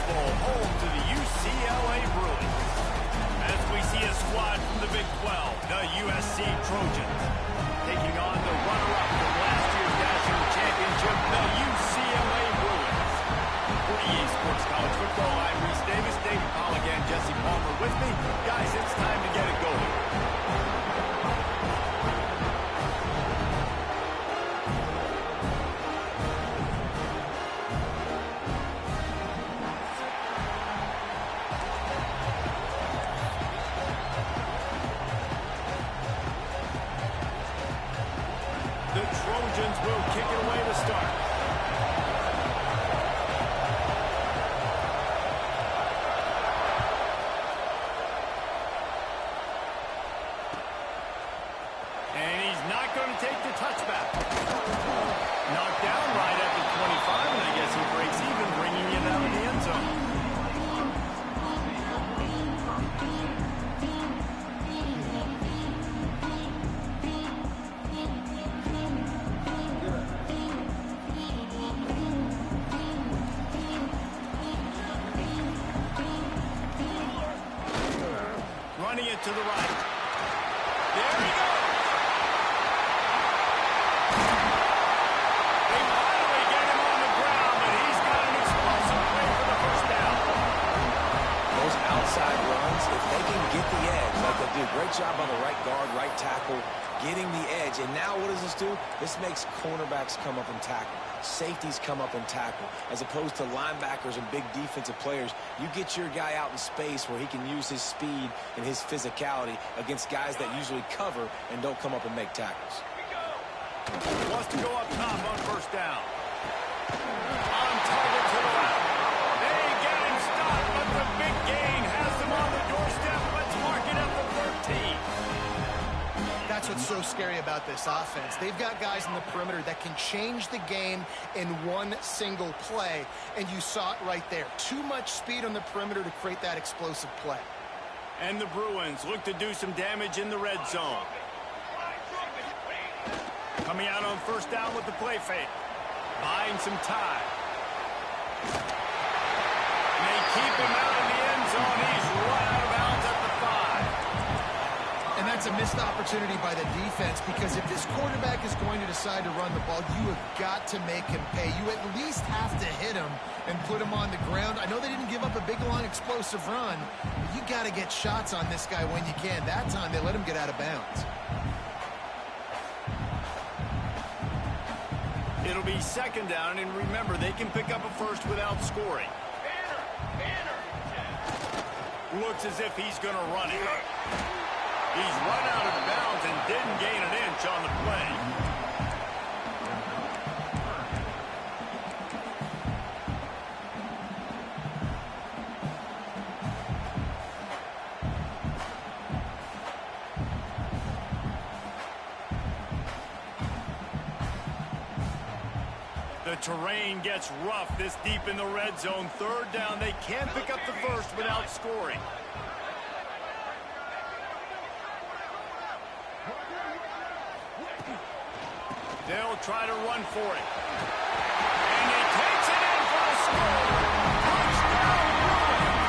Bowl, home to the UCLA Bruins. As we see a squad from the Big 12, the USC Trojans, taking on the runner-up from last year's national championship, the UCLA Bruins. For EA Sports College Football, I'm Reese Davis, David Polligan, Jesse Palmer with me. Guys, it's time to get it going. The Trojans will kick it away to start. And he's not going to take the touchback. Knocked down right at the 25, and I guess he breaks even, bringing it out of the end zone. Running it to the right. There he goes. They finally get him on the ground, but he's got an explosive play for the first down. Those outside runs, if they can get the edge, like they do, great job on the right guard, right tackle, getting the edge. And now what does this do? This makes cornerbacks come up and tackle. Safeties come up and tackle. As opposed to linebackers and big defensive players, you get your guy out in space where he can use his speed and his physicality against guys that usually cover and don't come up and make tackles. Wants to go up top on first down. On target to the left. They get him stopped, but the big gain has them on the doorstep. Let's mark it at the 13. That's what's so scary about this offense. They've got guys in the perimeter that can change the game in one single play, and you saw it right there. Too much speed on the perimeter to create that explosive play. And the Bruins look to do some damage in the red zone. Coming out on first down with the play fake. Buying some time. And they keep him out of the end zone. He's right out of bounds at the 5. And that's a missed opportunity by the defense, because if this quarterback is going to decide to run the ball, you have got to make him pay. You at least have to hit him and put him on the ground. I know they didn't give up a big, long, explosive run, but you got to get shots on this guy when you can. That time, they let him get out of bounds. It'll be second down, and remember, they can pick up a first without scoring. Looks as if he's going to run it. He's run out of bounds and didn't gain an inch on the play. The terrain gets rough this deep in the red zone. Third down, they can't pick up the first without scoring. They'll try to run for it. And he takes it in for the score. Touchdown, Bruins!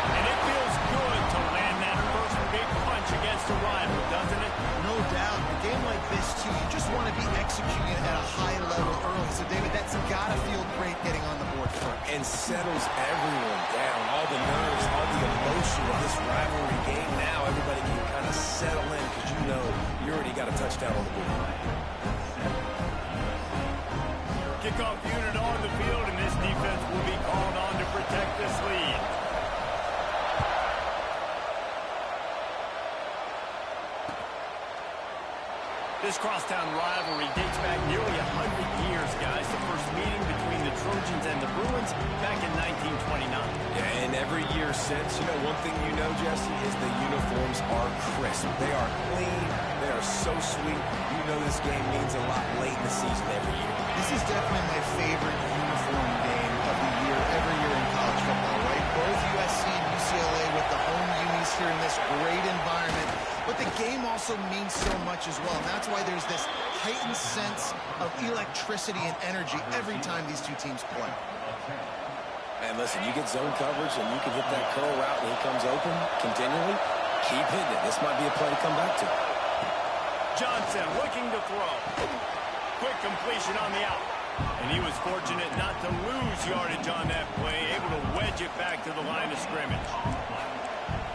And it feels good to land that first big punch against a rival, doesn't it? No doubt. A game like this, too, you just want to be executing it at a high level early. So, David, that's got to feel great getting on the board first. And settles everyone down. All the nerves, all the emotion of this rivalry game. Now everybody can kind of settle in because you know you already got a touchdown on the board. Kickoff unit on the field, and this defense will be called on to protect this lead. This crosstown rivalry dates back nearly 100 years, guys. The first meeting between the Trojans and the Bruins back in 1929. Yeah, and every year since, one thing you know, Jesse, is the uniforms are crisp. They are clean. They are so sweet. You know this game means a lot late in the season every year. This is definitely my favorite uniform game of the year, every year in college football, right? Both USC and UCLA with the home unis here in this great environment. But the game also means so much as well. And that's why there's this heightened sense of electricity and energy every time these two teams play. listen, you get zone coverage and you can hit that curl route and he comes open continually, keep hitting it. This might be a play to come back to. Johnson looking to throw. Quick completion on the out. And he was fortunate not to lose yardage on that play, able to wedge it back to the line of scrimmage.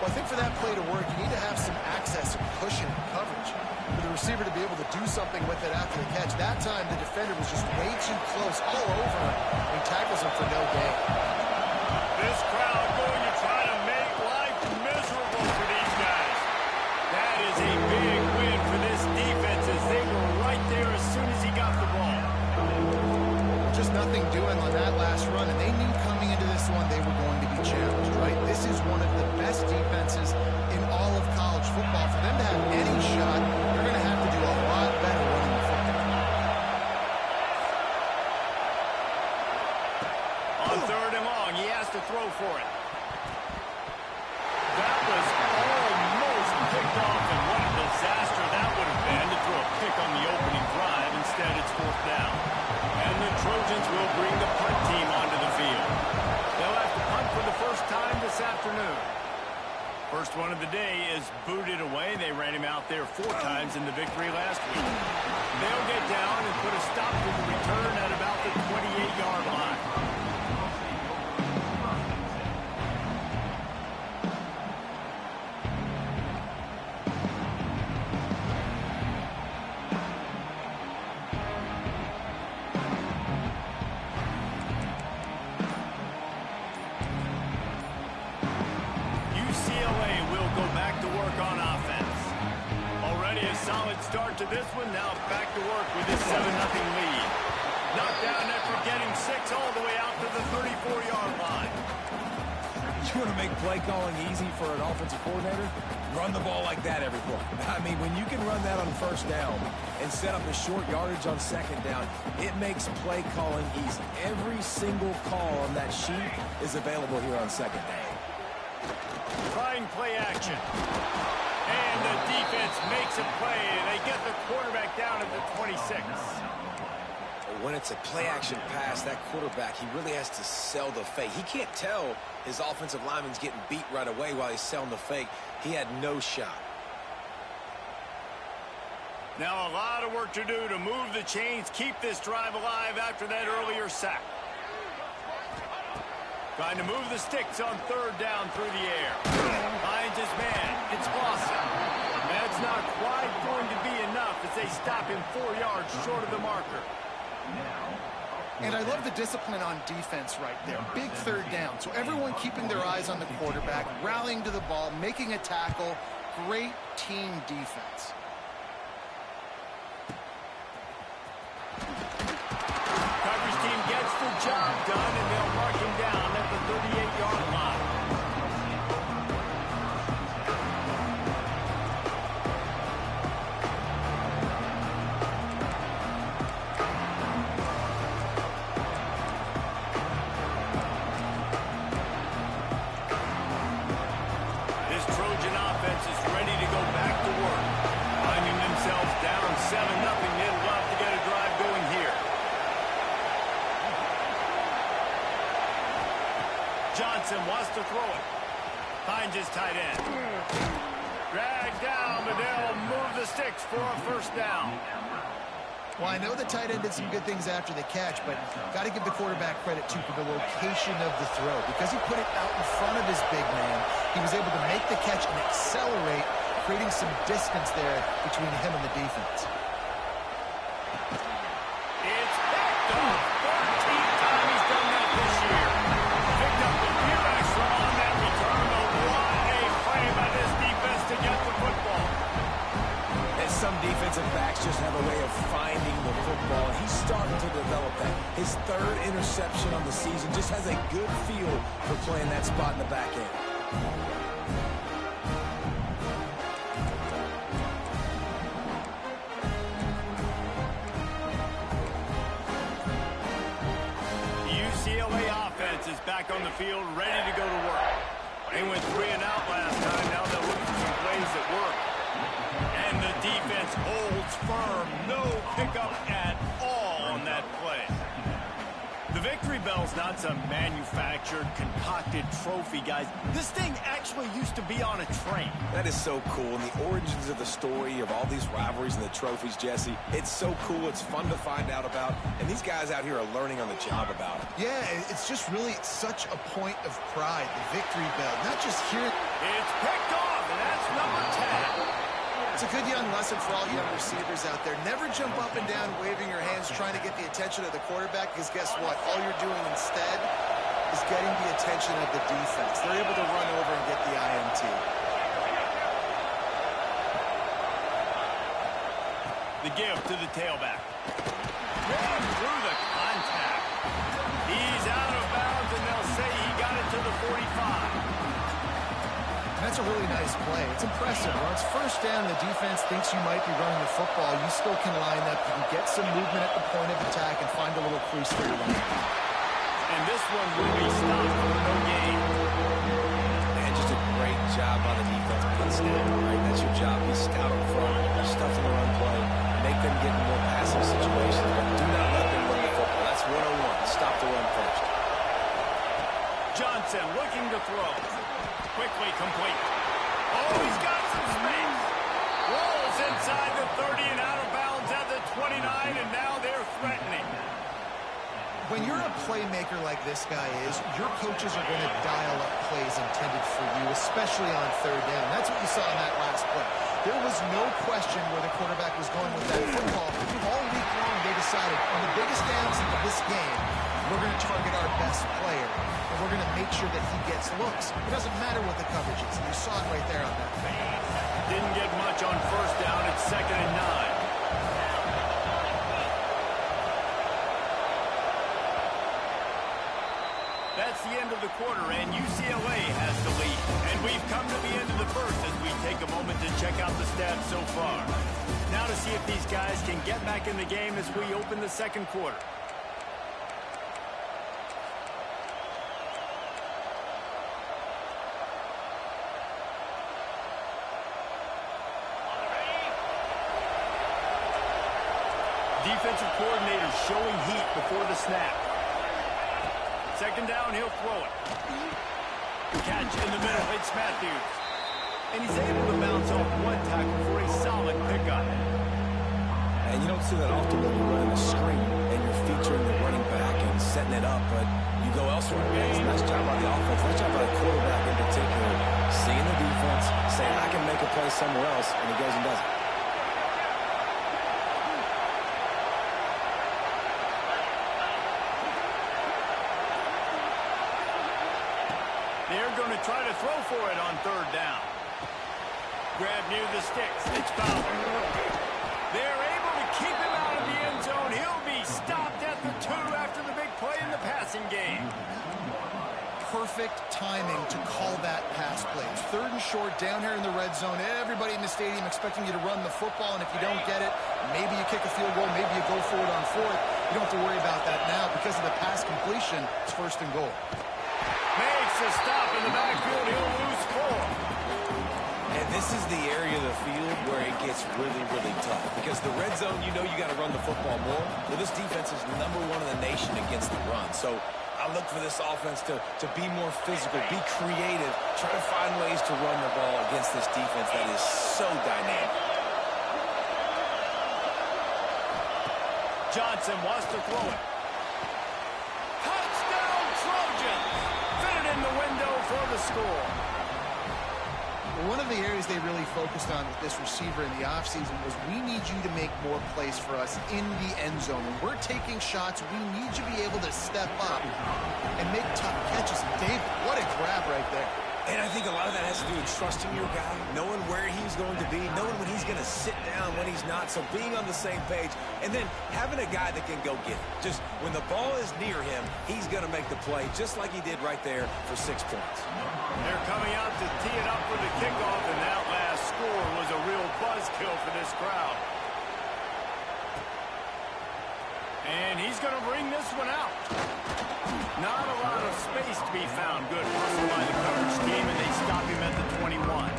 Well, I think for that play to work, you need to have some access and cushion and coverage for the receiver to be able to do something with it after the catch. That time, the defender was just way too close all over him, and he tackles him for no gain. This crowd going to try to make life miserable for these guys. That is a big win for this defense as they were right there as soon as he got the ball. Just nothing doing on that last run, and they knew coming into this one they were going to be challenged, right? This is one of the best defenses in all of college football. For them to have any shot, they're going to have to do a lot better running the football. On 3rd and long, he has to throw for it. That was almost picked off, and what a disaster that would have been to throw a pick on the opening drive. Instead, it's 4th down. And the Trojans will bring the punt team onto the field. They'll have to punt for the first time this afternoon. First one of the day is booted away. They ran him out there 4 times in the victory last week. They'll get down and put a stop to the return at about the 28-yard line. Solid start to this one. Now back to work with his 7-0 lead. Knocked down after getting 6 all the way out to the 34-yard line. You want to make play calling easy for an offensive coordinator? Run the ball like that every play. I mean, when you can run that on 1st down and set up a short yardage on 2nd down, it makes play calling easy. Every single call on that sheet is available here on 2nd down. Trying play action. And the defense makes a play, and they get the quarterback down at the 26. When it's a play-action pass, that quarterback, he really has to sell the fake. He can't tell his offensive lineman's getting beat right away while he's selling the fake. He had no shot. Now a lot of work to do to move the chains, keep this drive alive after that earlier sack. Trying to move the sticks on 3rd down through the air. Finds his man. It's Lawson. That's not quite going to be enough as they stop him 4 yards short of the marker. And I love the discipline on defense right there. Big 3rd down. So everyone keeping their eyes on the quarterback, rallying to the ball, making a tackle. Great team defense. Coverage team gets the job done, and they'll mark him down at the 38-yard line. This Trojan offense is ready to go back to work. Finding themselves down 7-0, they'd love to get a drive going here. Johnson wants to throw it. Finds his tight end. Dragged down, but they'll move the sticks for a 1st down. Well, I know the tight end did some good things after the catch, but got to give the quarterback credit, too, for the location of the throw. Because he put it out in front of his big man, he was able to make the catch and accelerate, creating some distance there between him and the defense. It's backed up. 13th time he's done that this year. Picked up the few extra on that return, but what a play by this defense to get the football. And some defensive backs just have a way of finding the football. He's starting to develop that. His 3rd interception on the season, just has a good feel for playing that spot in the back end. UCLA offense is back on the field, ready to go to work. They went 3 and out last time. Now they'll look for some plays that work. And the defense holds firm. No pickup at all on that play. The victory bell's not some manufactured, concocted trophy, guys. This thing actually used to be on a train. That is so cool. And the origins of the story of all these rivalries and the trophies, Jesse, it's so cool. It's fun to find out about. And these guys out here are learning on the job about it. Yeah, it's just really such a point of pride, the victory bell. Not just here. It's picked off, and that's number 10. It's a good young lesson for all young receivers out there. Never jump up and down waving your hands trying to get the attention of the quarterback, because guess what? All you're doing instead is getting the attention of the defense. They're able to run over and get the INT. The give to the tailback. Right through the contact. He's out of bounds, and they'll say he got it to the 45. That's a really nice play. It's impressive. When it's first down, the defense thinks you might be running the football. You still can line up. You can get some movement at the point of attack and find a little crease for your running. And this one will be stopped for no gain. Man, just a great job by the defense. Pin snap, right? That's your job. Be stout up front. Stuff in the run play. Make them get in more passive situations, but do not let them run the football. That's 101. Stop the run first. Johnson looking to throw. Quickly complete. Oh, he's got some space. Rolls inside the 30 and out of bounds at the 29, and now they're threatening. When you're a playmaker like this guy is, your coaches are going to dial up plays intended for you, especially on third down. That's what you saw in that last play. There was no question where the quarterback was going with that football. All week long, they decided on the biggest downs of this game, we're going to target our best player, and we're going to make sure that he gets looks. It doesn't matter what the coverage is. You saw it right there on that play. Didn't get much on first down. It's 2nd and 9. That's the end of the quarter, and UCLA has the lead. And we've come to the end of the first as we take a moment to check out the stats so far. Now to see if these guys can get back in the game as we open the second quarter. Defensive coordinator showing heat before the snap. 2nd down, he'll throw it. Catch in the middle, it's Matthews. And he's able to bounce off one tackle for a solid pickup. And you don't see that often when you're running a screen and you're featuring the running back and setting it up, but you go elsewhere. It's a nice job by the offense, nice job by the quarterback in particular, seeing the defense, saying, I can make a play somewhere else, and he goes and does it. They're going to try to throw for it on 3rd down. Grab near the sticks. It's Fowler. They're able to keep him out of the end zone. He'll be stopped at the 2 after the big play in the passing game. Perfect timing to call that pass play. It's 3rd and short down here in the red zone. Everybody in the stadium expecting you to run the football, and if you don't get it, maybe you kick a field goal, maybe you go for it on 4th. You don't have to worry about that now. Because of the pass completion, it's 1st and goal. Makes a stop in the backfield. He'll lose 4. And this is the area of the field where it gets really, really tough. Because the red zone, you know you got to run the football more. Well, this defense is #1 in the nation against the run. So I look for this offense to be more physical, be creative, try to find ways to run the ball against this defense that is so dynamic. Johnson wants to throw it. Touchdown, Trojans! Fit it in the window for the score. One of the areas they really focused on with this receiver in the offseason was, we need you to make more plays for us in the end zone. When we're taking shots, we need you to be able to step up and make tough catches. And David, what a grab right there. And I think a lot of that has to do with trusting your guy, knowing where he's going to be, knowing when he's going to sit down, when he's not, so being on the same page, and then having a guy that can go get it. Just when the ball is near him, he's going to make the play, just like he did right there for 6 points. They're coming out to tee it up for the kickoff, and that last score was a real buzzkill for this crowd. And he's going to bring this one out. Not a lot of space to be found. Good hustle by the coverage team, and they stop him at the 21.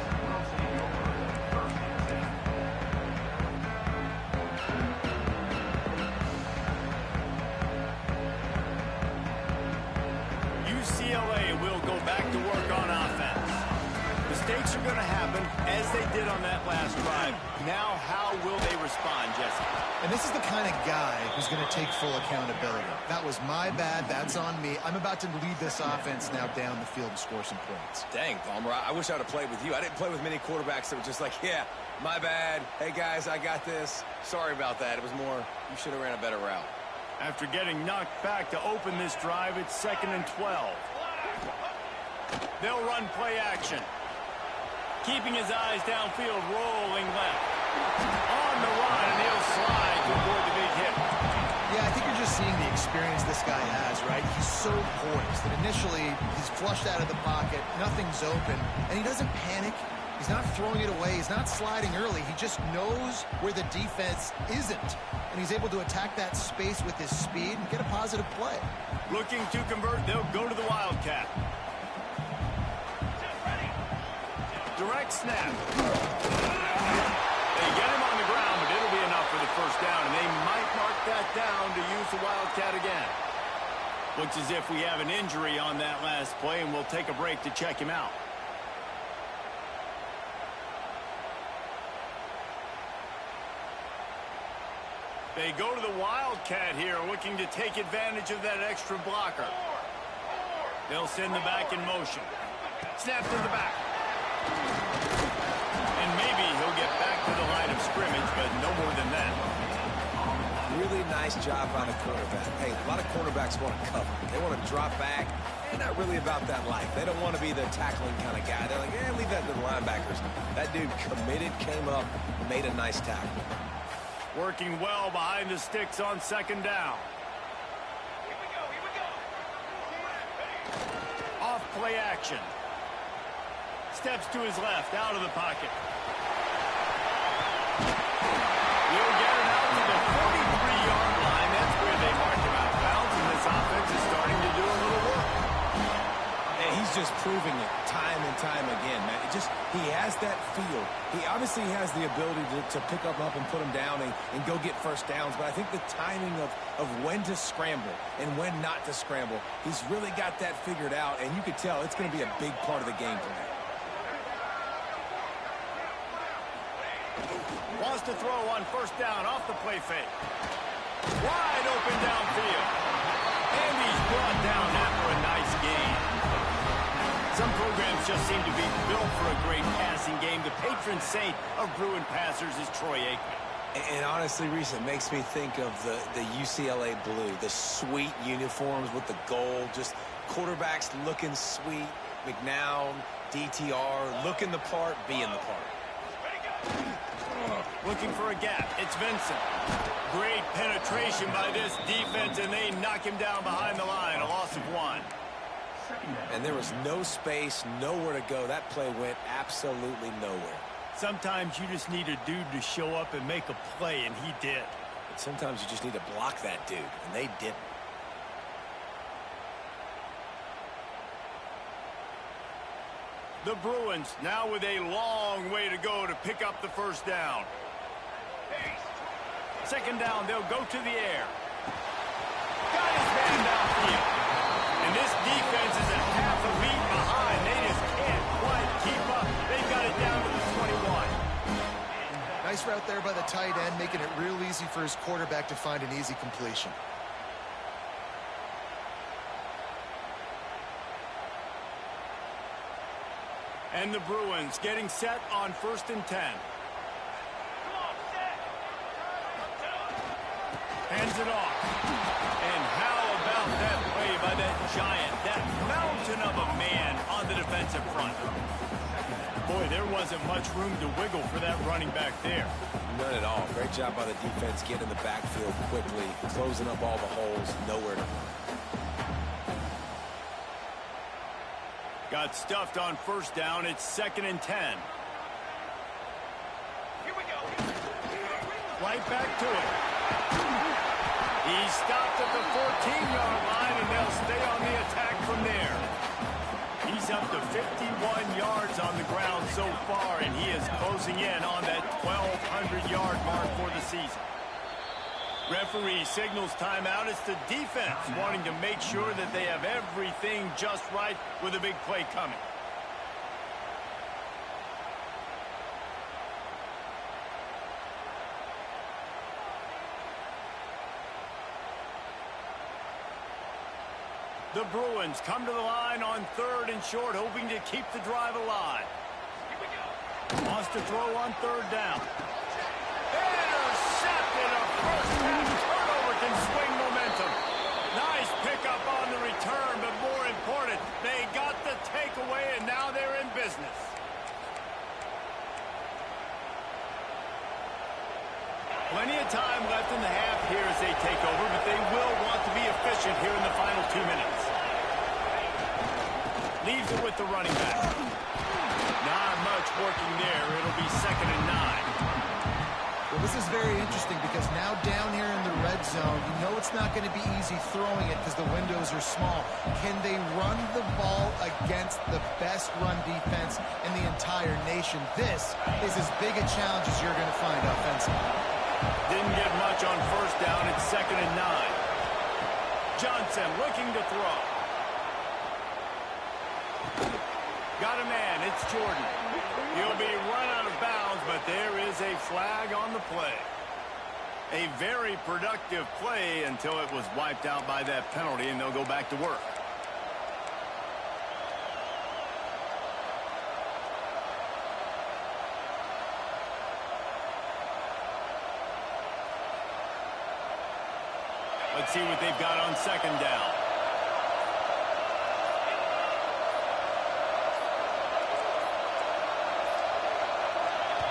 UCLA will go back to work on offense. Mistakes are going to happen, as they did on that last drive. Now, how will they respond, Jesse? And this is the kind of guy who's going to take full accountability. That was my bad. That's on me. I'm about to lead this offense now down the field and score some points. Dang, Palmer, I wish I'd have played with you. I didn't play with many quarterbacks that were just like, yeah, my bad. Hey, guys, I got this. Sorry about that. It was more, you should have ran a better route. After getting knocked back to open this drive, it's 2nd and 12. They'll run play action. Keeping his eyes downfield, rolling left. On the run, and he'll slide to avoid the big hit. Yeah, I think you're just seeing the experience this guy has, right? He's so poised that initially he's flushed out of the pocket, nothing's open, and he doesn't panic. He's not throwing it away. He's not sliding early. He just knows where the defense isn't, and he's able to attack that space with his speed and get a positive play. Looking to convert, they'll go to the Wildcat. Direct snap. They get him on the ground, but it'll be enough for the first down, and they might mark that down to use the Wildcat again. Looks as if we have an injury on that last play, and we'll take a break to check him out. They go to the Wildcat here, looking to take advantage of that extra blocker. They'll send the back in motion. Snap to the back. And maybe he'll get back to the line of scrimmage, but no more than that. Really nice job by the quarterback. Hey, a lot of quarterbacks want to cover. They want to drop back. They're not really about that life. They don't want to be the tackling kind of guy. They're like, yeah, leave that to the linebackers. That dude committed, came up, made a nice tackle. Working well behind the sticks on 2nd down. Here we go. Off play action. Steps to his left, out of the pocket. He'll get it out to the 43-yard line. That's where they mark him out of bounds, and this offense is starting to do a little work. And he's just proving it time and time again, man. He has that feel. He obviously has the ability to pick up and put him down and go get first downs, but I think the timing of when to scramble and when not to scramble, he's really got that figured out, and you could tell it's going to be a big part of the game plan. Wants to throw on 1st down off the play fake. Wide open downfield. And he's brought down after a nice gain. Some programs just seem to be built for a great passing game. The patron saint of Bruin passers is Troy Aikman. And honestly, Reese, it makes me think of the UCLA blue, the sweet uniforms with the gold, just quarterbacks looking sweet, McNown, DTR, looking the part, being the part. Looking for a gap. It's Vincent. Great penetration by this defense, and they knock him down behind the line. A loss of 1. And there was no space, nowhere to go. That play went absolutely nowhere. Sometimes you just need a dude to show up and make a play, and he did. But sometimes you just need to block that dude, and they didn't. The Bruins now with a long way to go to pick up the first down. 2nd down, they'll go to the air. Got his man downfield. And this defense is a half a beat behind. They just can't quite keep up. They've got it down to the 21. Nice route there by the tight end, making it real easy for his quarterback to find an easy completion. And the Bruins getting set on 1st and 10. Hands it off. And how about that play by that giant, that mountain of a man on the defensive front? Boy, there wasn't much room to wiggle for that running back there. None at all. Great job by the defense getting in the backfield quickly, closing up all the holes, nowhere to run. Got stuffed on 1st down. It's 2nd and 10. Here we go. Right back to it. He stopped at the 14-yard line, and they'll stay on the attack from there. He's up to 51 yards on the ground so far, and he is closing in on that 1,200-yard mark for the season. Referee signals timeout. It's the defense wanting to make sure that they have everything just right with a big play coming. The Bruins come to the line on 3rd and short, hoping to keep the drive alive. Here we go. Wants to throw on 3rd down. Intercepted. A first-half turnover can swing momentum. Nice pickup on the return, but more important, they got the takeaway, and now they're in business. Plenty of time left in the half here as they take over, but they will want to be efficient here in the final 2 minutes. Leaves it with the running back. Not much working there. It'll be 2nd and 9. Well, this is very interesting because now down here in the red zone, you know it's not going to be easy throwing it because the windows are small. Can they run the ball against the best run defense in the entire nation? This is as big a challenge as you're going to find offensively. Didn't get much on 1st down. It's 2nd and 9. Johnson looking to throw. Got a man. It's Jordan. He'll be run out of bounds, but there is a flag on the play. A very productive play until it was wiped out by that penalty, and they'll go back to work. Let's see what they've got on 2nd down.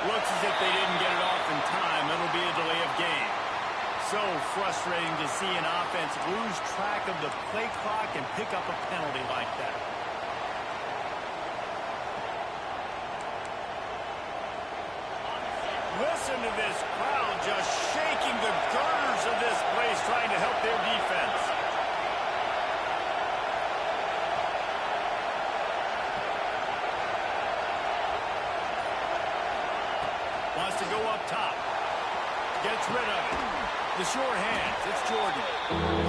Looks as if they didn't get it off in time. It'll be a delay of game. So frustrating to see an offense lose track of the play clock and pick up a penalty like that. Listen to this crowd just shaking the girders of this place, trying to help their defense. Wants to go up top. Gets rid of it. The short hands. It's Jordan.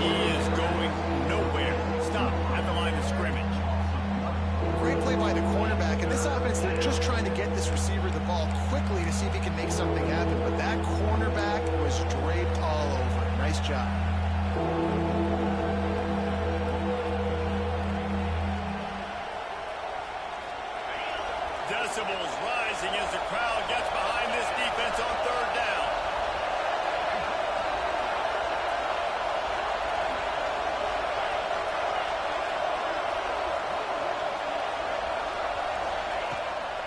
He is going nowhere. Stop at the line of scrimmage. Great play by the cornerback. In this offense, they're just trying to get this receiver the ball quickly to see if he can make something happen. But that cornerback was draped all over him. Nice job. Decibels rising as the crowd gets behind this defense on 3rd down.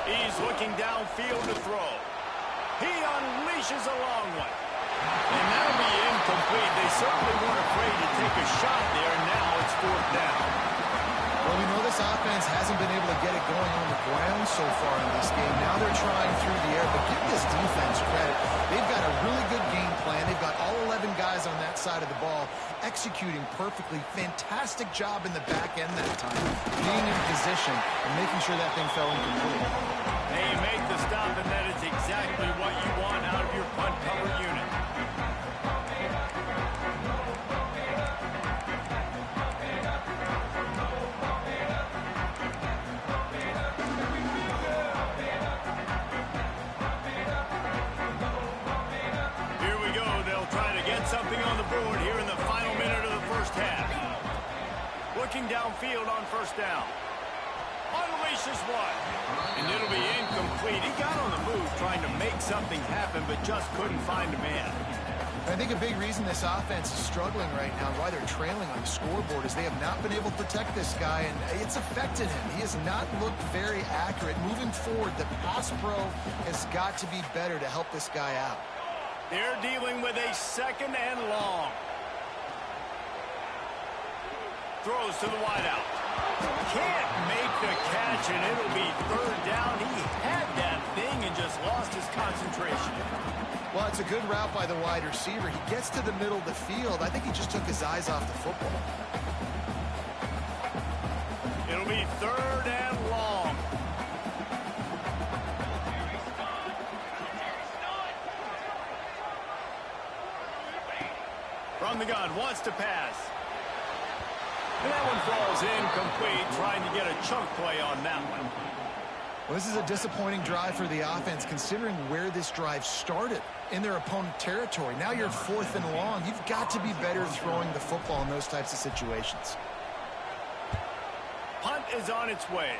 He's looking downfield to throw. He unleashes a long one. And that'll be incomplete. They certainly weren't afraid to take a shot there, and now it's 4th down. Well, we know this offense hasn't been able to get it going on the ground so far in this game. Now they're trying through the air, but give this defense credit. They've got a really good game plan. They've got all 11 guys on that side of the ball executing perfectly. Fantastic job in the back end that time, being in position and making sure that thing fell incomplete. They make the stop, and that is exactly what you want out of your punt cover unit. Here we go. They'll try to get something on the board here in the final minute of the 1st half. Looking downfield on 1st down. Unleashes one. And it'll be incomplete. He got on the move trying to make something happen, but just couldn't find a man. I think a big reason this offense is struggling right now, why they're trailing on the scoreboard, is they have not been able to protect this guy, and it's affected him. He has not looked very accurate. Moving forward, the pass pro has got to be better to help this guy out. They're dealing with a 2nd and long. Throws to the wideout. Can't make the catch, and it'll be 3rd down. He had that thing and just lost his concentration. Well, it's a good route by the wide receiver. He gets to the middle of the field. I think he just took his eyes off the football. It'll be 3rd and long. from the gun, wants to pass. And that one falls incomplete, trying to get a chunk play on that one. Well, this is a disappointing drive for the offense, considering where this drive started, in their opponent territory. Now you're 4th and long. You've got to be better throwing the football in those types of situations. Punt is on its way.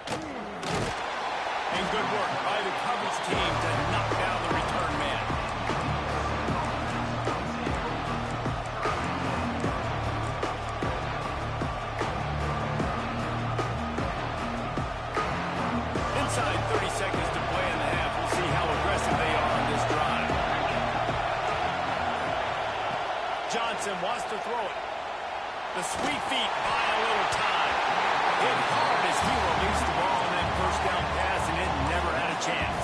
And good work by the coverage team to knock down the return man. Inside 30 seconds to play in the half. We'll see how aggressive they are on this drive. Johnson wants to throw it. The sweet feet buy a little time. Hit hard as he released the ball on that first down pass, and it never had a chance.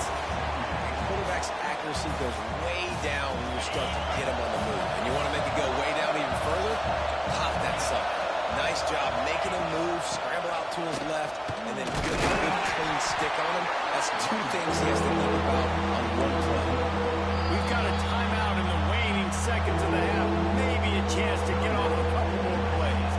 Quarterback's accuracy goes way down when you start to get him on the move. And you want to make it go way down even further? Pop that sucker. Nice job making him move, scramble out to his left, and then good clean stick on him. That's 2 things he has to think about on one play. We've got a timeout in the waning seconds of the half. Maybe a chance to get off a couple more plays.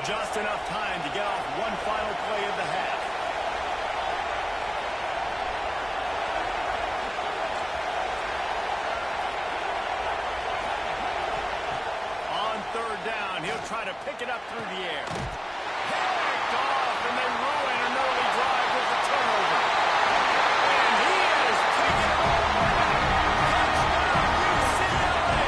Just enough time to get off one final play of the half. On 3rd down, he'll try to pick it up through the air. Picked off, and they ruin an early drive with the turnover. And he is taking it over. Touchdown, UCLA!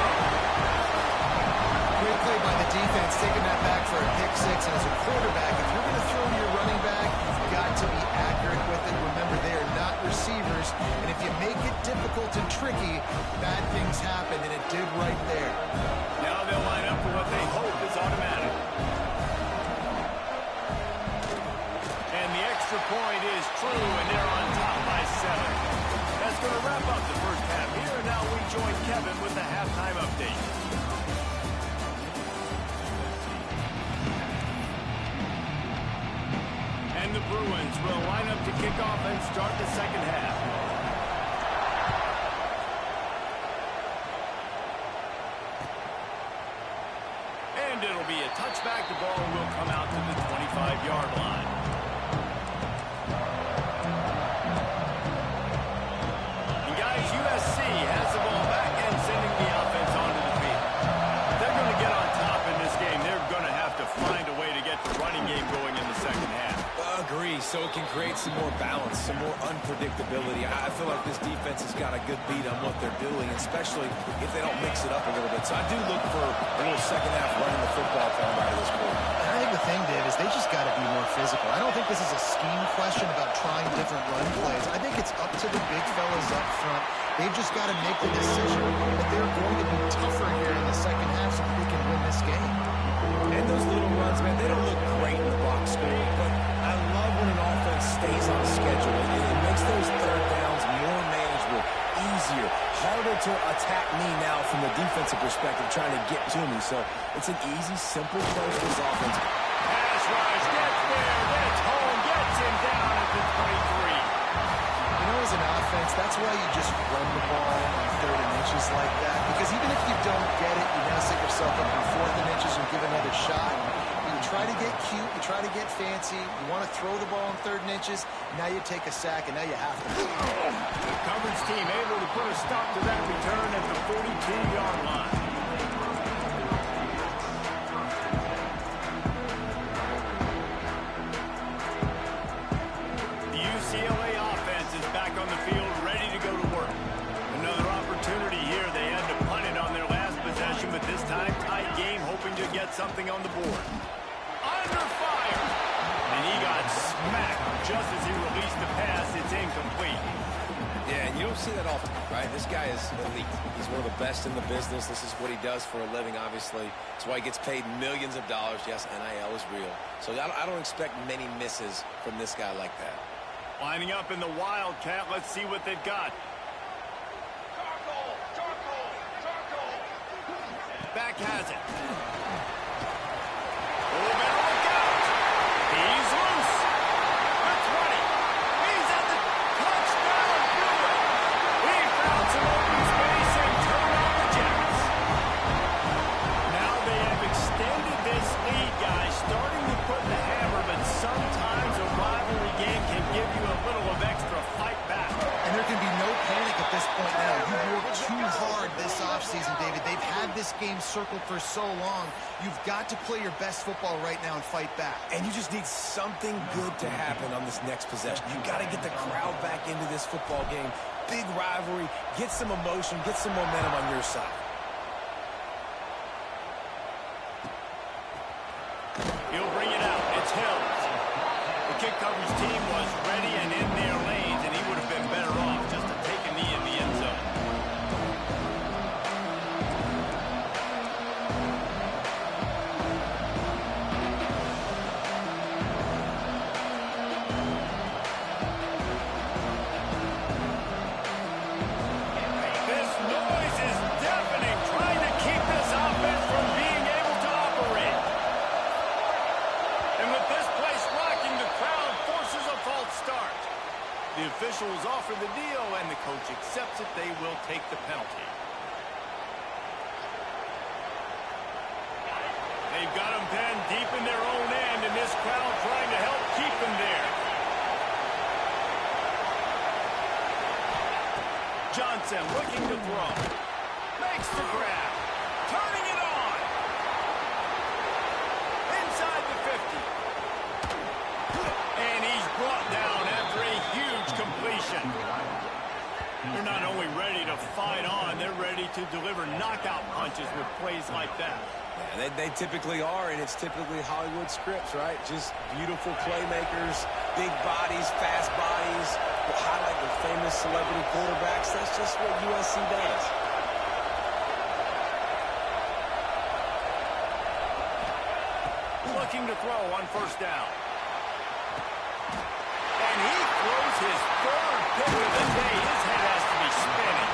Great play by the defense, taking that back for a pick 6. And as a quarterback, if you're going to throw your running back, you've got to be accurate with it. Remember, they are not receivers. And if you make it difficult and tricky, bad things happen, and it did right there. Now they'll line up for what they hope is automatic. And the extra point is true, and they're on top by 7. That's going to wrap up the first half here. And now we join Kevin with the halftime update. And the Bruins will line up to kick off and start the second half. And it'll be a touchback. The ball will come out to the 25-yard line. And guys, USC has the ball back and sending the offense onto the field. If they're going to get on top in this game, they're going to have to find a way to get the running game going in the second half. Agree, so it can create some more balance, some more unpredictability. I feel like this defense has got a good beat on what they're doing, especially if they don't mix it up a little bit. So I do look for a little second half running the football coming out of this quarter. And I think the thing, Dave, is they just got to be more physical. I don't think this is a scheme question about trying different run plays. I think it's up to the big fellas up front. They've just got to make the decision that they're going to be tougher here in the second half so that they can win this game. And those little runs, man, they don't look great in the box score, but I love when an offense stays on schedule. It makes those 3rd downs more manageable, easier, harder to attack me now from the defensive perspective, trying to get to me. So it's an easy, simple play for this offense. Pass rush, gets there, gets home, gets him down at the 23. You know, as an offense, that's why you just run the ball on 3rd and inches like that. Because even if you don't get it, you now set yourself up on 4th and inches and give another shot. You try to get cute, you try to get fancy, you want to throw the ball on 3rd and inches, now you take a sack, and now you have to. The coverage team able to put a stop to that return at the 42-yard line. The UCLA offense is back on the field, ready to go to work. Another opportunity here. They had to punt it on their last possession, but this time tight game, hoping to get something on the board. Under fire! And he got smacked just as he released the pass. It's incomplete. Yeah, and you don't see that often, right? This guy is elite. He's one of the best in the business. This is what he does for a living, obviously. That's why he gets paid millions of dollars. Yes, NIL is real. So I don't expect many misses from this guy like that. Lining up in the Wildcat. Let's see what they've got. Back has it. point now. You've worked too hard this offseason, David. They've had this game circled for so long. You've got to play your best football right now and fight back. And you just need something good to happen on this next possession. You got to get the crowd back into this football game. Big rivalry. Get some emotion. Get some momentum on your side. He'll bring it out. It's Hills. The kick coverage team was ready and in their lanes, and he would have been better off just to take a knee in the end zone. This noise is deafening, trying to keep this offense from being able to operate. And with this place rocking, the crowd forces a false start. The officials offer the deal, and the coach accepts it. They will take the penalty. They've got them pinned deep in their own end, and this crowd trying to help keep them there. Johnson looking to throw. Makes the grab. Turning it on. Inside the 50. And he's brought down after a huge completion. They're not only ready to fight on, they're ready to deliver knockout punches with plays like that. Yeah, they typically are, and it's typically Hollywood scripts, right? Just beautiful playmakers, big bodies, fast bodies. We'll highlight the famous celebrity quarterbacks. That's just what USC does. Looking to throw on first down. And he throws his third pick of the day. His head has to be spinning.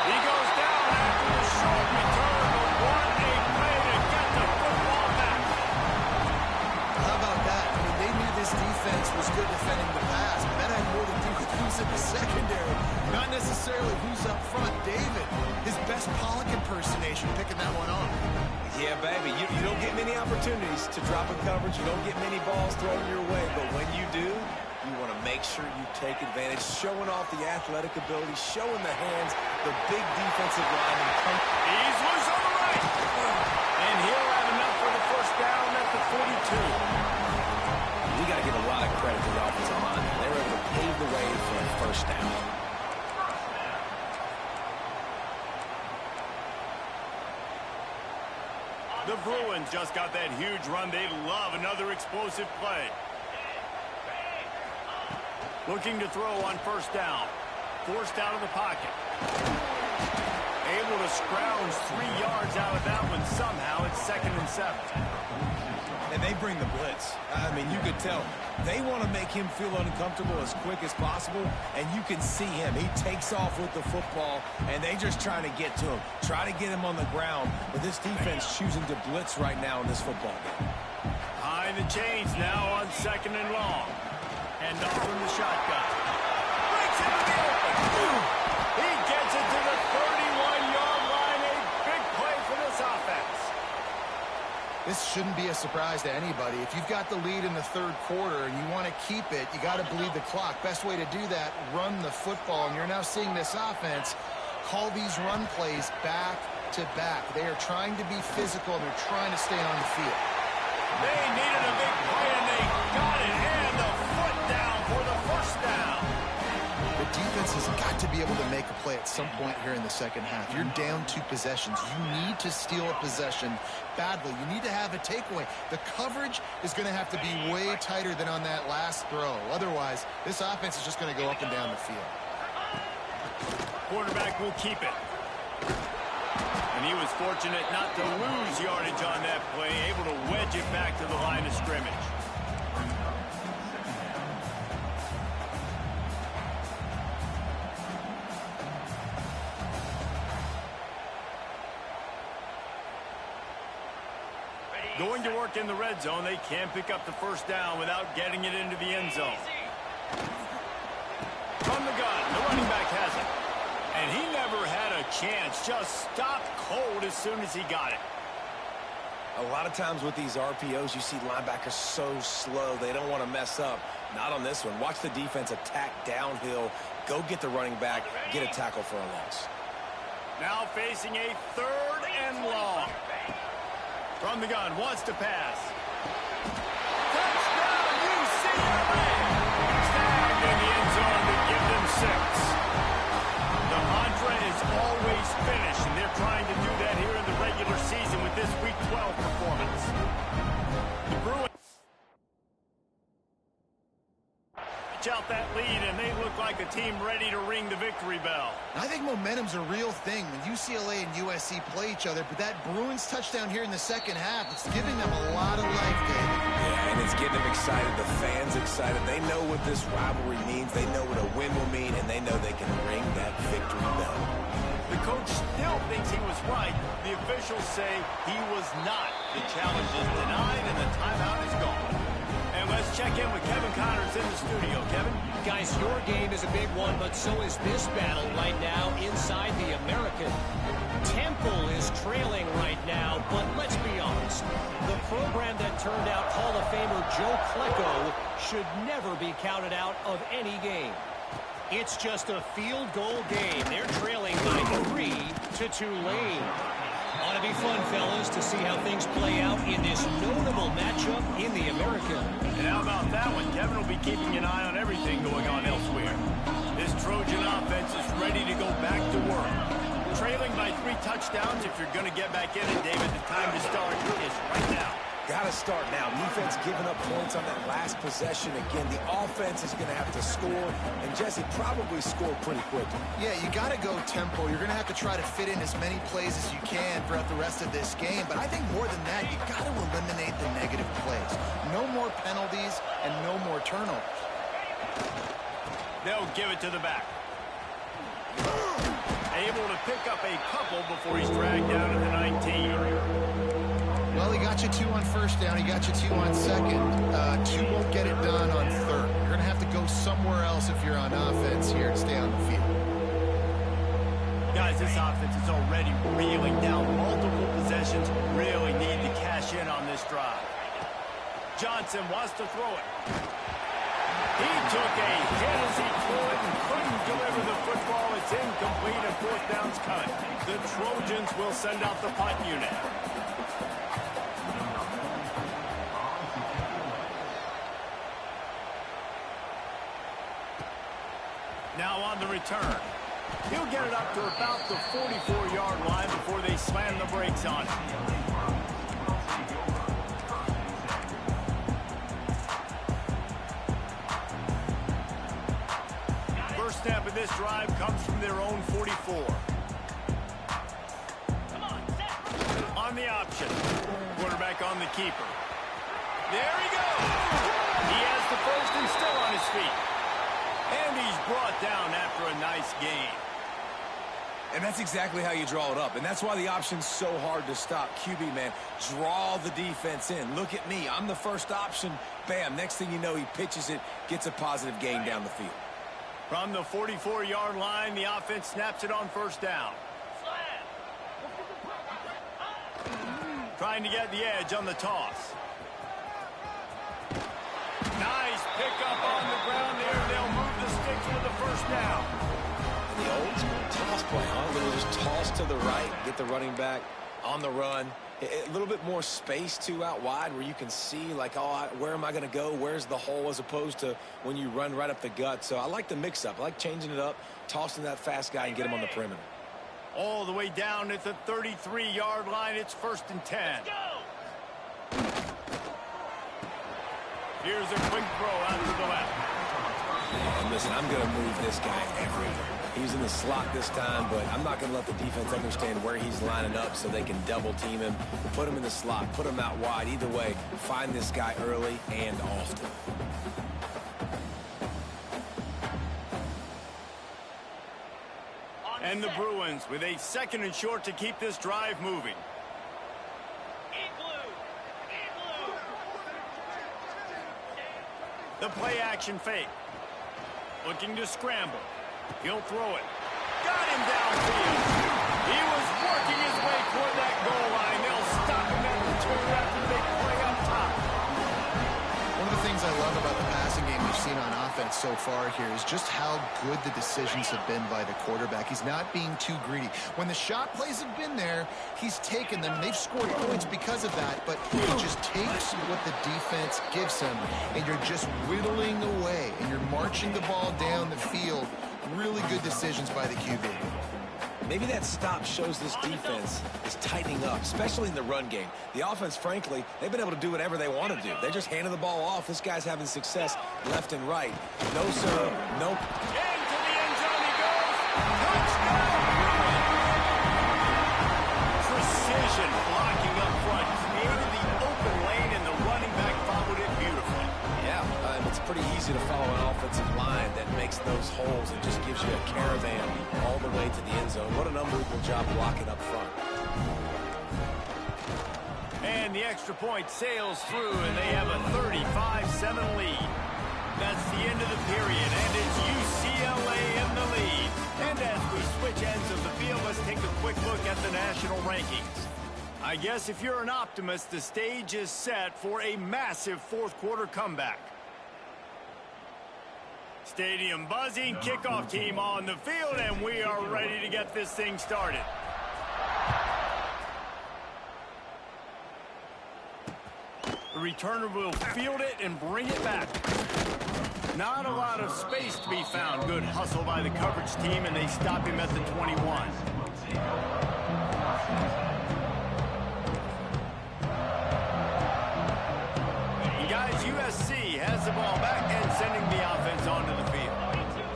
He goes down after the short return, but what a play to get the football back. How about that? I mean, they knew this defense was good defending the pass, but that had more to do with who's in the secondary, not necessarily who's up front. David, his best Pollock impersonation, picking that one off. Yeah, baby, you don't get many opportunities to drop a coverage. You don't get many balls thrown your way, but when you do, you want to make sure you take advantage, showing off the athletic ability, showing the hands, the big defensive line. He's loose on the right. And he'll have enough for the first down at the 42. We got to give a lot of credit to the offensive line. They were able to pave the way for a first down. The Bruins just got that huge run. They love another explosive play. Looking to throw on first down. Forced out of the pocket. Able to scrounge 3 yards out of that one somehow. It's 2nd and 7. And they bring the blitz. I mean, you could tell they want to make him feel uncomfortable as quick as possible, and you can see him. He takes off with the football, and they just trying to get to him, try to get him on the ground. But this defense choosing to blitz right now in this football game. High in the chains now on 2nd and long. And off from the shotgun. Breaks into the open. He gets it to the 31-yard line. A big play for this offense. This shouldn't be a surprise to anybody. If you've got the lead in the third quarter and you want to keep it, you got to bleed the clock. Best way to do that, run the football. And you're now seeing this offense call these run plays back to back. They are trying to be physical, and they're trying to stay on the field. They needed a big play, and they got it. And the foot down for the first down. The defense has got to be able to make a play at some point here in the second half. You're down 2 possessions. You need to steal a possession badly. You need to have a takeaway. The coverage is going to have to be way tighter than on that last throw. Otherwise, this offense is just going to go up and down the field. Quarterback will keep it. And he was fortunate not to lose yardage on that play, able to wedge it back to the line of scrimmage. Going to work in the red zone, they can pick up the first down without getting it into the end zone. From the gun, the running back has it. And he never had a chance, just stopped cold as soon as he got it. A lot of times with these RPOs, you see linebackers so slow, they don't want to mess up. Not on this one. Watch the defense attack downhill, go get the running back, get a tackle for a loss. Now facing a 3rd and long. From the gun, wants to pass. Touchdown, UCLA! Snagged in the end zone to give them 6. The mantra is always finish, and they're trying to do that here in the regular season with this Week 12 performance. The Bruins reach out that lead, and they look like a team ready to ring the victory bell. I think momentum's a real thing when UCLA and USC play each other, but that Bruins touchdown here in the second half, it's giving them a lot of life, David. Yeah, and it's getting them excited, the fans excited. They know what this rivalry means. They know what a win will mean, and they know they can ring that victory bell. The coach still thinks he was right. The officials say he was not. The challenge is denied, and the timeout is gone. And let's check in with Kevin Connors in the studio. Kevin? Guys, your game is a big one, but so is this battle right now inside the American. Temple is trailing right now, but let's be honest. The program that turned out Hall of Famer Joe Klecko should never be counted out of any game. It's just a field goal game. They're trailing by 3 to Tulane. Ought to be fun, fellas, to see how things play out in this notable matchup in the American. And how about that one? Kevin will be keeping an eye on everything going on elsewhere. This Trojan offense is ready to go back to work. Trailing by 3 touchdowns. If you're going to get back in it, David, the time to start is right now. Got to start now. Defense giving up points on that last possession. Again, the offense is going to have to score, and Jesse probably score pretty quickly. Yeah, you got to go tempo. You're going to have to try to fit in as many plays as you can throughout the rest of this game. But I think more than that, you got to eliminate the negative plays. No more penalties and no more turnovers. They'll give it to the back. Able to pick up a couple before he's dragged down at the 19. Well, he got you 2 on first down. He got you 2 on second. 2 won't get it done on third. You're going to have to go somewhere else if you're on offense here to stay on the field. Guys, this offense is already reeling down multiple possessions. Really need to cash in on this drive. Johnson wants to throw it. He took a hit as he threw it and couldn't deliver the football. It's incomplete and 4th down's coming. The Trojans will send out the punt unit. Now on the return. He'll get it up to about the 44-yard line before they slam the brakes on it. First snap of this drive comes from their own 44. On the option. Quarterback on the keeper. There he goes. He has the first and still on his feet. And he's brought down after a nice gain. And that's exactly how you draw it up. And that's why the option's so hard to stop. QB, man, draw the defense in. Look at me. I'm the first option. Bam. Next thing you know, he pitches it, gets a positive gain down the field. From the 44-yard line, the offense snaps it on first down. Trying to get the edge on the toss. Nice pickup on the ground there. They'll move the sticks for the first down. The old school toss play, huh? Little just toss to the right, get the running back on the run. A little bit more space, too, out wide where you can see, like, oh, where am I going to go? Where's the hole? As opposed to when you run right up the gut. So I like the mix-up. I like changing it up, tossing that fast guy and get him on the perimeter. All the way down at the 33-yard line. It's 1st and 10. Here's a quick throw out to the left. And listen, I'm going to move this guy everywhere. He's in the slot this time, but I'm not going to let the defense understand where he's lining up so they can double team him, put him in the slot, put him out wide. Either way, find this guy early and often. And the Bruins with a 2nd and short to keep this drive moving. The play action fake. Looking to scramble. He'll throw it. Got him downfield. He was working his way toward that goal line. They'll stop him at the 2. things I love about the passing game we've seen on offense so far here is just how good the decisions have been by the quarterback. He's not being too greedy. When the shot plays have been there, he's taken them. They've scored points because of that, but he just takes what the defense gives him, and you're just whittling away, and you're marching the ball down the field. Really good decisions by the QB. Maybe that stop shows this defense is tightening up, especially in the run game. The offense, frankly, they've been able to do whatever they want to do. They're just handing the ball off. This guy's having success left and right. No, sir. Nope. Into the end zone he goes. Touchdown! Precision blocking up front. Created the open lane, and the running back followed it beautifully. Yeah, it's pretty easy to follow an offensive line that makes those holes and just gives you a caravan all the way to the end zone. What an unbelievable job blocking up front. And the extra point sails through, and they have a 35-7 lead. That's the end of the period, and it's UCLA in the lead. And as we switch ends of the field, let's take a quick look at the national rankings. I guess if you're an optimist, the stage is set for a massive fourth-quarter comeback. Stadium buzzing, kickoff team on the field, and we are ready to get this thing started. The returner will field it and bring it back. Not a lot of space to be found. Good hustle by the coverage team, and they stop him at the 21. And guys, USC has the ball back and sending the offense onto the field.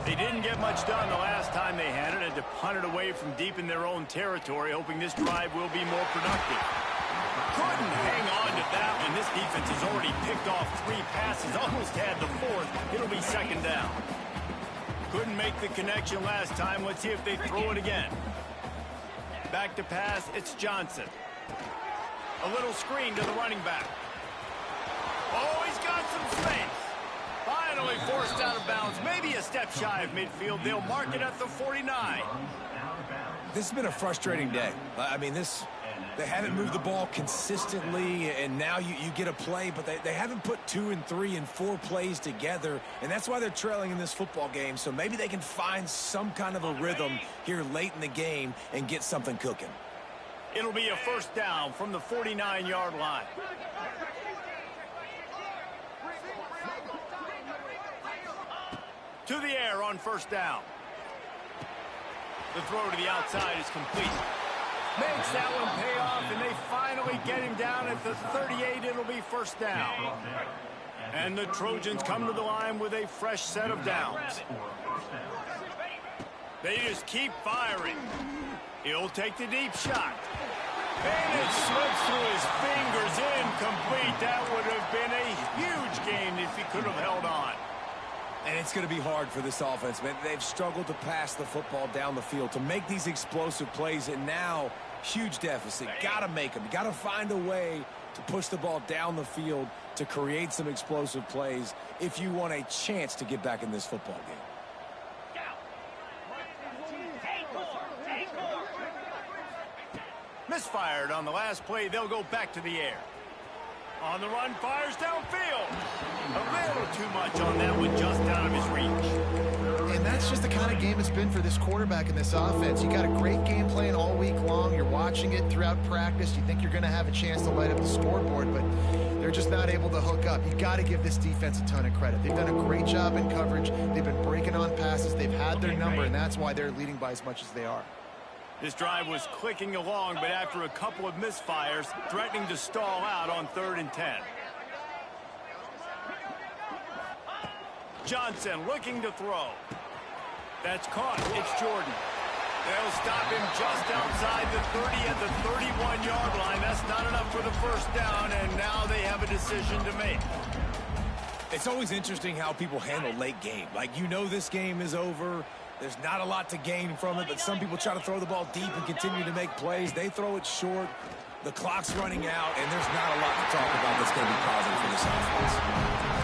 They didn't get much done the last time they had it, and to punt it away from deep in their own territory, hoping this drive will be more productive. Couldn't hang on to that one. This defense has already picked off 3 passes, almost had the 4th. It'll be second down. Couldn't make the connection last time. Let's see if they throw it again. Back to pass, it's Johnson. A little screen to the running back. Oh, he's got some space. Finally forced out of bounds. Maybe a step shy of midfield. They'll mark it at the 49. This has been a frustrating day. I mean, they haven't moved the ball consistently, and now you get a play, but they haven't put 2 and 3 and 4 plays together, and that's why they're trailing in this football game. So maybe they can find some kind of a rhythm here late in the game and get something cooking. It'll be a first down from the 49-yard line. To the air on first down. The throw to the outside is complete. Makes that one pay off, and they finally get him down at the 38. It'll be first down. And the Trojans come to the line with a fresh set of downs. They just keep firing. He'll take the deep shot. And it slips through his fingers, incomplete. That would have been a huge gain if he could have held on. And it's going to be hard for this offense, man. They've struggled to pass the football down the field, to make these explosive plays, and now huge deficit. Got to make them. Got to find a way to push the ball down the field to create some explosive plays if you want a chance to get back in this football game. Misfired on the last play. They'll go back to the air. On the run, fires downfield. A little too much on that one, just out of his reach. And that's just the kind of game it's been for this quarterback in this offense. You got a great game plan all week long. You're watching it throughout practice. You think you're going to have a chance to light up the scoreboard, but they're just not able to hook up. You got to give this defense a ton of credit. They've done a great job in coverage. They've been breaking on passes. They've had their number, and that's why they're leading by as much as they are. This drive was clicking along, but after a couple of misfires, threatening to stall out on 3rd and 10. Johnson looking to throw. That's caught. It's Jordan. They'll stop him just outside the 30 at the 31-yard line. That's not enough for the first down, and now they have a decision to make. It's always interesting how people handle late game. Like, you know this game is over. There's not a lot to gain from it, but some people try to throw the ball deep and continue to make plays. They throw it short. The clock's running out, and there's not a lot to talk about that's going to be positive for this offense.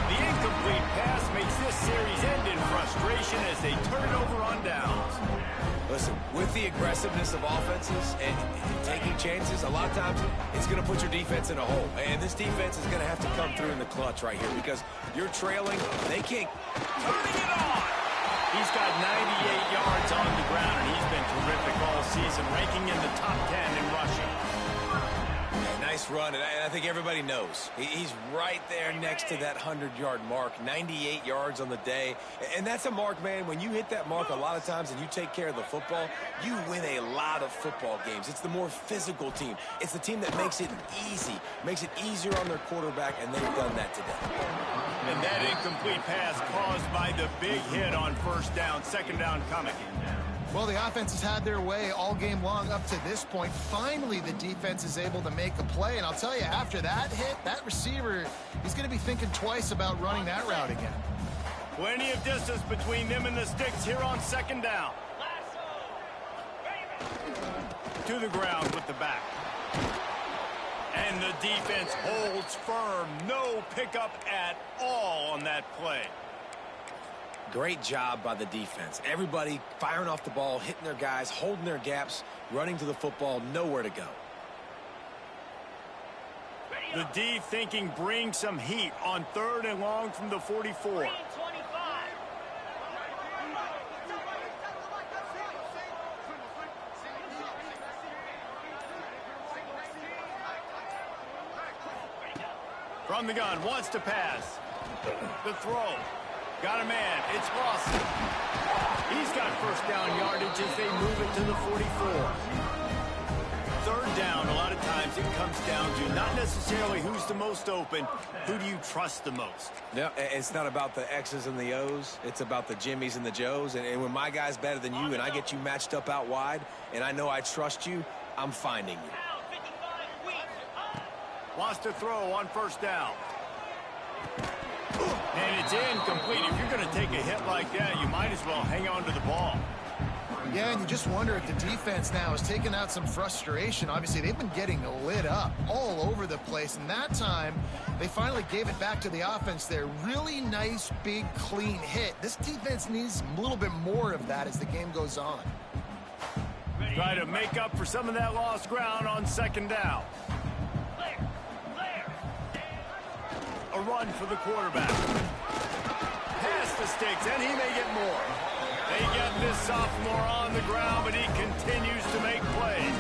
The incomplete pass makes this this series end in frustration as they turn it over on downs. Listen, with the aggressiveness of offenses and taking chances, a lot of times it's going to put your defense in a hole. And this defense is going to have to come through in the clutch right here because you're trailing. They can't. Turning it on. He's got 98 yards on the ground, and he's been terrific all season, ranking in the top 10 in rushing. Nice run, and I think everybody knows. He's right there next to that 100-yard mark, 98 yards on the day. And that's a mark, man, when you hit that mark a lot of times and you take care of the football, you win a lot of football games. It's the more physical team. It's the team that makes it easy, makes it easier on their quarterback, and they've done that today. And that incomplete pass caused by the big hit on first down, second down coming. Well, the offense has had their way all game long up to this point. Finally, the defense is able to make a play. And I'll tell you, after that hit, that receiver, he's going to be thinking twice about running that route again. Plenty of distance between them and the sticks here on second down. To the ground with the back. And the defense holds firm. No pickup at all on that play. Great job by the defense. Everybody firing off the ball, hitting their guys, holding their gaps, running to the football, nowhere to go. The D thinking bring some heat on third and long from the 44. From the gun, wants to pass. The throw. Got a man. It's Lawson. He's got first down yardage as they move it to the 44. Third down, a lot of times it comes down to not necessarily who's the most open, who do you trust the most? No, it's not about the X's and the O's. It's about the Jimmies and the Joes. And when my guy's better than you and I get you matched up out wide and I know I trust you, I'm finding you. Wants to throw on first down. And it's incomplete. If you're going to take a hit like that, you might as well hang on to the ball. Yeah, and you just wonder if the defense now is taking out some frustration. Obviously, they've been getting lit up all over the place. And that time, they finally gave it back to the offense there. Really nice, big, clean hit. This defense needs a little bit more of that as the game goes on. Try to make up for some of that lost ground on second down. A run for the quarterback. Past the sticks, and he may get more. They get this sophomore on the ground, but he continues to make plays.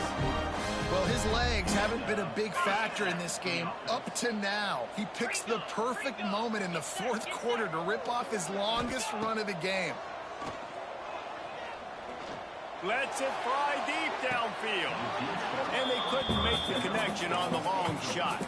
Well, his legs haven't been a big factor in this game up to now. He picks the perfect moment in the fourth quarter to rip off his longest run of the game. Lets it fly deep downfield. And they couldn't make the connection on the long shot.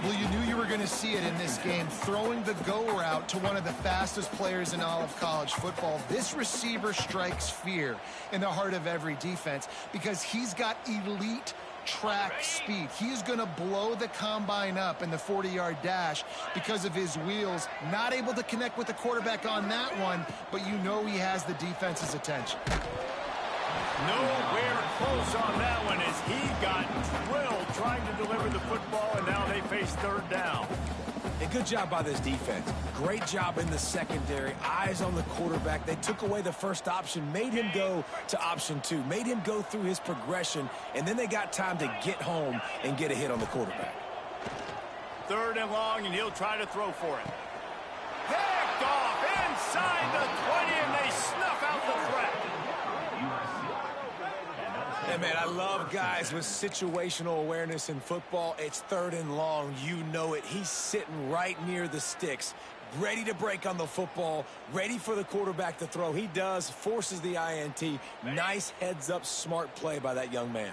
Well, you knew you were going to see it in this game, throwing the go route to one of the fastest players in all of college football. This receiver strikes fear in the heart of every defense because he's got elite track speed. He's going to blow the combine up in the 40-yard dash because of his wheels. Not able to connect with the quarterback on that one, but you know he has the defense's attention. Nowhere close on that one as he got drilled trying to deliver the football, and now they face third down. A good job by this defense. Great job in the secondary. Eyes on the quarterback. They took away the first option, made him go to option two, made him go through his progression, and then they got time to get home and get a hit on the quarterback. Third and long, and he'll try to throw for it. Picked off inside the 20, and they snuff out the threat. Hey, man, I love guys with situational awareness in football. It's third and long. You know it. He's sitting right near the sticks, ready to break on the football, ready for the quarterback to throw. He does, forces the INT. Nice heads-up, smart play by that young man.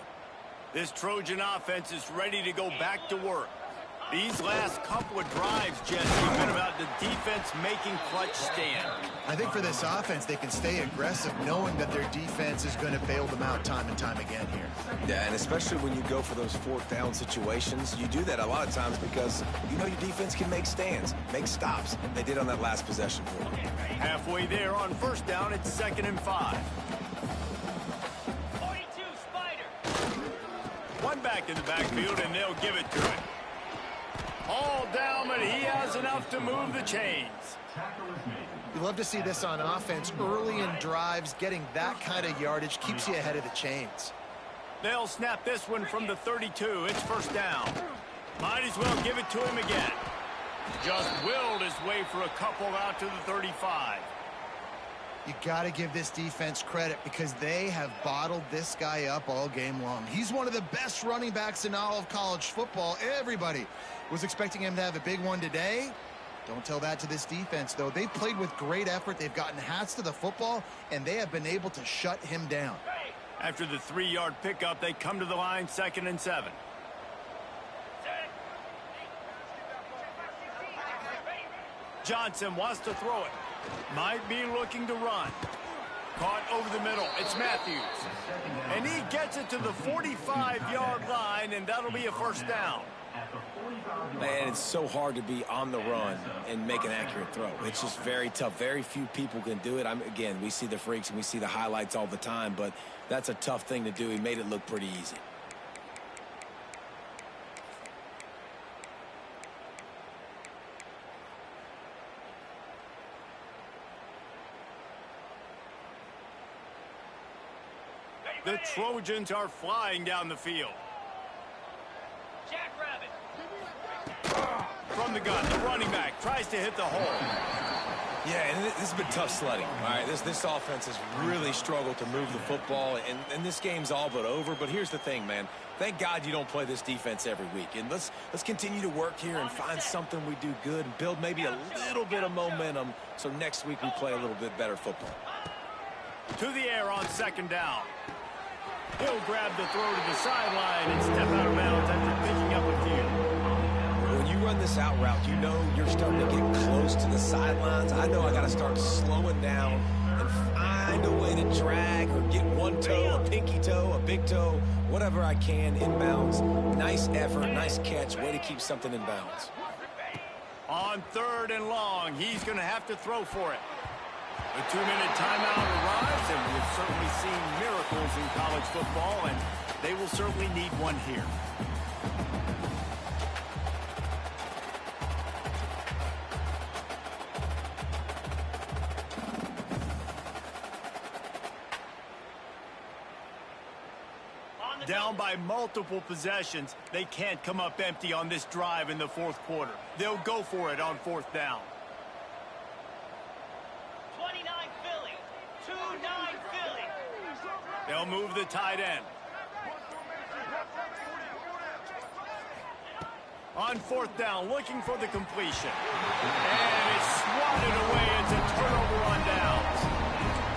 This Trojan offense is ready to go back to work. These last couple of drives, Jesse, have been about the defense making clutch stand. I think for this offense, they can stay aggressive knowing that their defense is going to bail them out time and time again here. Yeah, and especially when you go for those fourth down situations, you do that a lot of times because you know your defense can make stands, make stops. They did on that last possession for them. Halfway there on first down, it's 2nd and 5. 42 Spider. One back in the backfield, and they'll give it to him. All down, but he has enough to move the chains. You love to see this on offense early in drives. Getting that kind of yardage keeps you ahead of the chains. They'll snap this one from the 32. It's first down. Might as well give it to him again. Just willed his way for a couple out to the 35. You got to give this defense credit because they have bottled this guy up all game long. He's one of the best running backs in all of college football. Everybody was expecting him to have a big one today. Don't tell that to this defense, though. They've played with great effort. They've gotten hats to the football, and they have been able to shut him down. After the 3-yard pickup, they come to the line, 2nd and 7. Johnson wants to throw it. Might be looking to run. Caught over the middle. It's Matthews. And he gets it to the 45-yard line, and that'll be a first down. Man, it's so hard to be on the run and make an accurate throw. It's just very tough. Very few people can do it. Again, we see the freaks and we see the highlights all the time, but that's a tough thing to do. He made it look pretty easy. The Trojans are flying down the field. Jackrabbit. From the gun, the running back tries to hit the hole. Yeah, and this has been tough sledding. All right, this offense has really struggled to move the football, and this game's all but over. But here's the thing, man. Thank God you don't play this defense every week. And let's continue to work here and find something we do good and build maybe a little bit of momentum so next week we play a little bit better football. To the air on 2nd down. He'll grab the throw to the sideline and step out of bounds after picking up a few. When you run this out route, you know you're starting to get close to the sidelines. I know I got to start slowing down and find a way to drag or get one toe, a pinky toe, a big toe, whatever I can inbounds. Nice effort, nice catch, way to keep something in bounds. On 3rd and long, he's going to have to throw for it. A 2-minute timeout arrives, and we've certainly seen miracles in college football, and they will certainly need one here. Down by multiple possessions, they can't come up empty on this drive in the 4th quarter. They'll go for it on 4th down. 29 Philly. 2-9 Philly. They'll move the tight end. On 4th down, looking for the completion. And it's swatted away. It's a turnover on downs.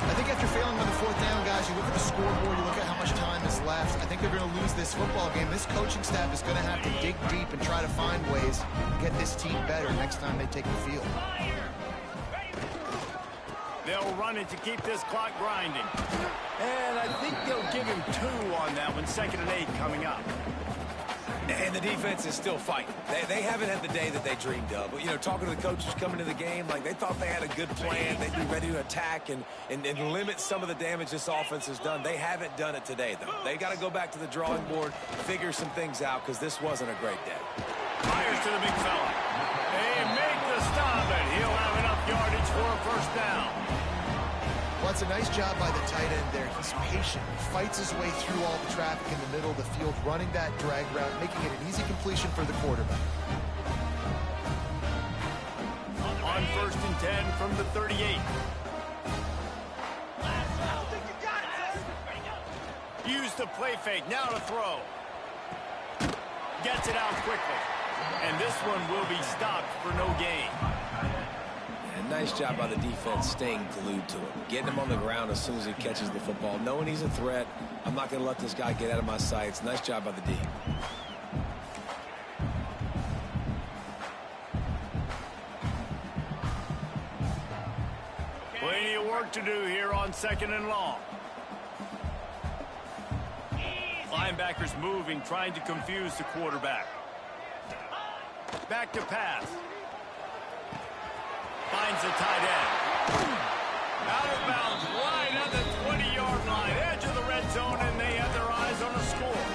I think after failing on the 4th down, guys, you look at the scoreboard, you look at how much time is left. I think they're going to lose this football game. This coaching staff is going to have to dig deep and try to find ways to get this team better next time they take the field. They'll run it to keep this clock grinding. And I think they'll give him 2 on that one, 2nd and 8 coming up. And the defense is still fighting. They haven't had the day that they dreamed of. But, you know, talking to the coaches coming to the game, like they thought they had a good plan. They'd be ready to attack and limit some of the damage this offense has done. They haven't done it today, though. They got to go back to the drawing board, figure some things out, because this wasn't a great day. Fires to the big fella. They make the stop, and he'll have enough yardage for a first down. Well, it's a nice job by the tight end there. He's patient. He fights his way through all the traffic in the middle of the field, running that drag route, making it an easy completion for the quarterback. On 1st and 10 from the 38. Use the play fake. Now to throw. Gets it out quickly. And this one will be stopped for no gain. And nice job by the defense staying glued to him. Getting him on the ground as soon as he catches the football. Knowing he's a threat. I'm not going to let this guy get out of my sights. Nice job by the D. Plenty of work to do here on 2nd and long. Linebackers moving, trying to confuse the quarterback. Back to pass. Finds the tight end. Out of bounds, right at the 20-yard line. Edge of the red zone, and they have their eyes on a score.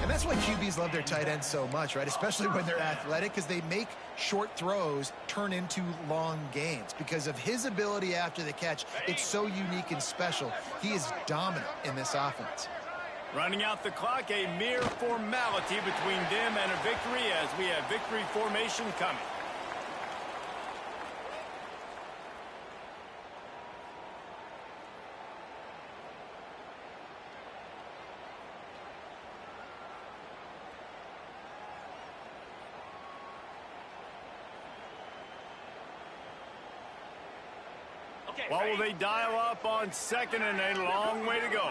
And that's That's why QBs love their tight ends so much, right? Especially when they're athletic, because they make short throws turn into long gains. Because of his ability after the catch, it's so unique and special. He is dominant in this offense. Running out the clock, a mere formality between them and a victory as we have victory formation coming. What will they dial up on second and a long way to go?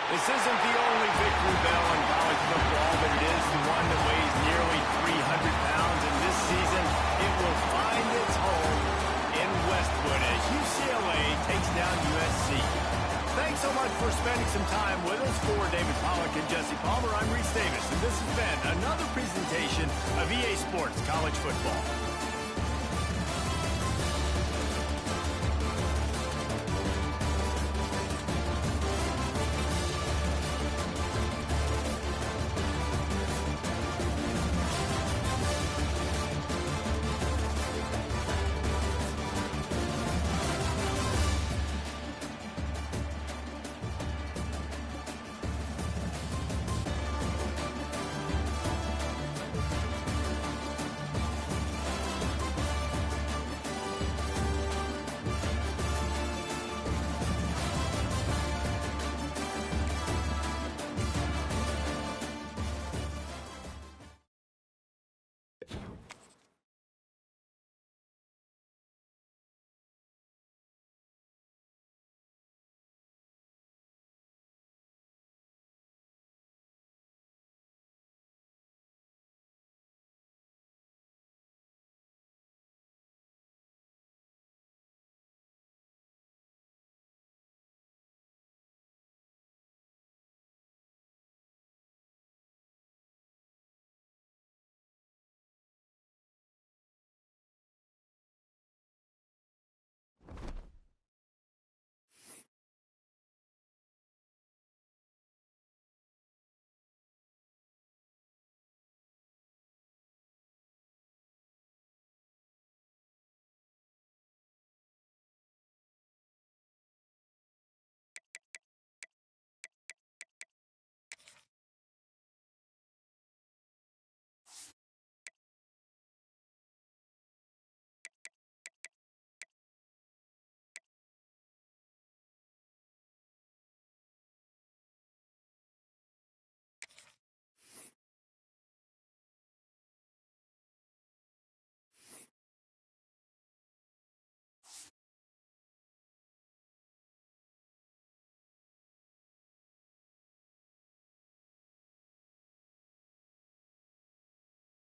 This isn't the only victory bell in college football, but it is the one that weighs nearly 300 pounds, and this season it will find its home in Westwood as UCLA takes down USC. Thanks so much for spending some time with us. For David Pollack and Jesse Palmer, I'm Reese Davis, and this has been another presentation of EA Sports College Football.